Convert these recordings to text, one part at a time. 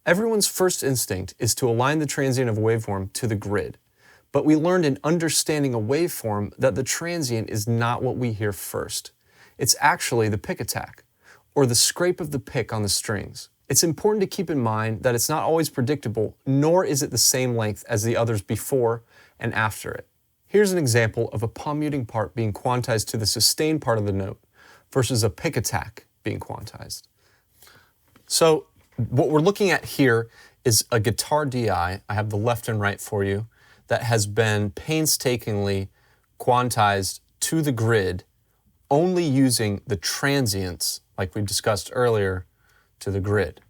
Everyone's first instinct is to align the transient of a waveform to the grid, but we learned in understanding a waveform that the transient is not what we hear first. It's actually the pick attack, or the scrape of the pick on the strings. It's important to keep in mind that it's not always predictable, nor is it the same length as the others before and after it. Here's an example of a palm muting part being quantized to the sustained part of the note versus a pick attack being quantized. So what we're looking at here is a guitar DI, I have the left and right for you, that has been painstakingly quantized to the grid only using the transients, like we discussed earlier, to the grid.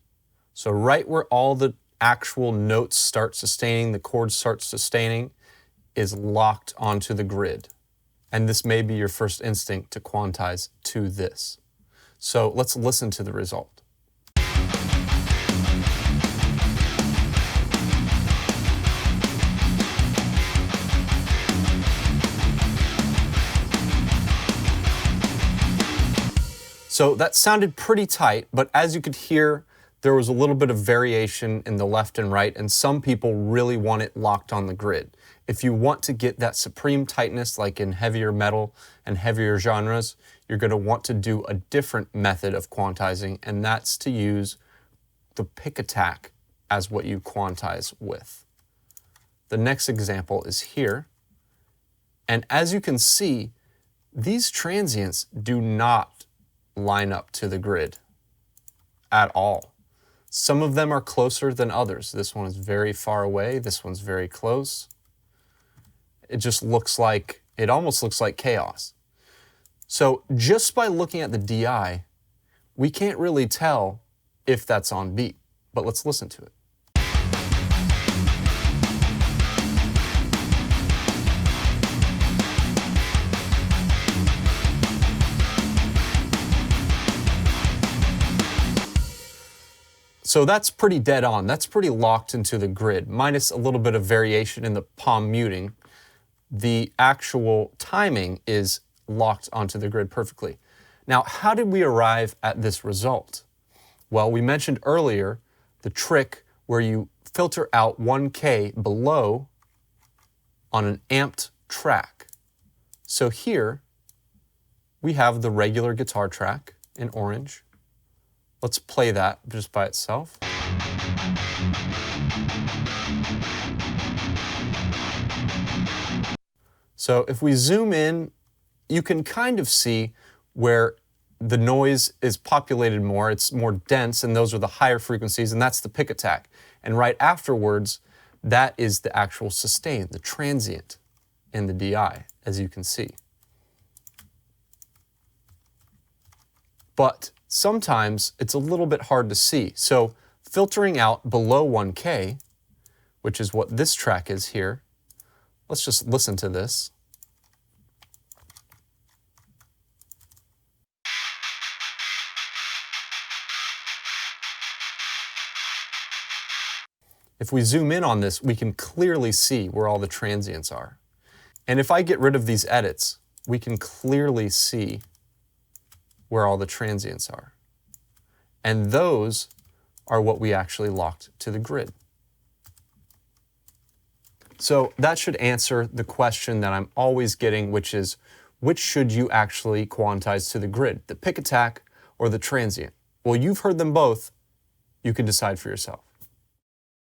So right where all the actual notes start sustaining, the chords start sustaining, is locked onto the grid. And this may be your first instinct to quantize to this. So let's listen to the result. So that sounded pretty tight, but as you could hear, there was a little bit of variation in the left and right, and some people really want it locked on the grid. If you want to get that supreme tightness, like in heavier metal and heavier genres, you're going to want to do a different method of quantizing, and that's to use the pick attack as what you quantize with. The next example is here, and as you can see, these transients do not line up to the grid at all. Some of them are closer than others. This one is very far away. This one's very close. It just looks like, it almost looks like chaos. So just by looking at the DI, we can't really tell if that's on beat, but let's listen to it. So that's pretty dead on. That's pretty locked into the grid, minus a little bit of variation in the palm muting. The actual timing is locked onto the grid perfectly. Now, how did we arrive at this result? Well, we mentioned earlier the trick where you filter out 1K below on an amped track. So here we have the regular guitar track in orange. Let's play that just by itself. So if we zoom in, you can kind of see where the noise is populated more, it's more dense, and those are the higher frequencies, and that's the pick attack. And right afterwards, that is the actual sustain, the transient in the DI, as you can see. But sometimes it's a little bit hard to see. So filtering out below 1K, which is what this track is here, let's just listen to this. If we zoom in on this, we can clearly see where all the transients are. And if I get rid of these edits, we can clearly see where all the transients are. And those are what we actually locked to the grid. So that should answer the question that I'm always getting, which is, which should you actually quantize to the grid, the pick attack or the transient? Well, you've heard them both. You can decide for yourself.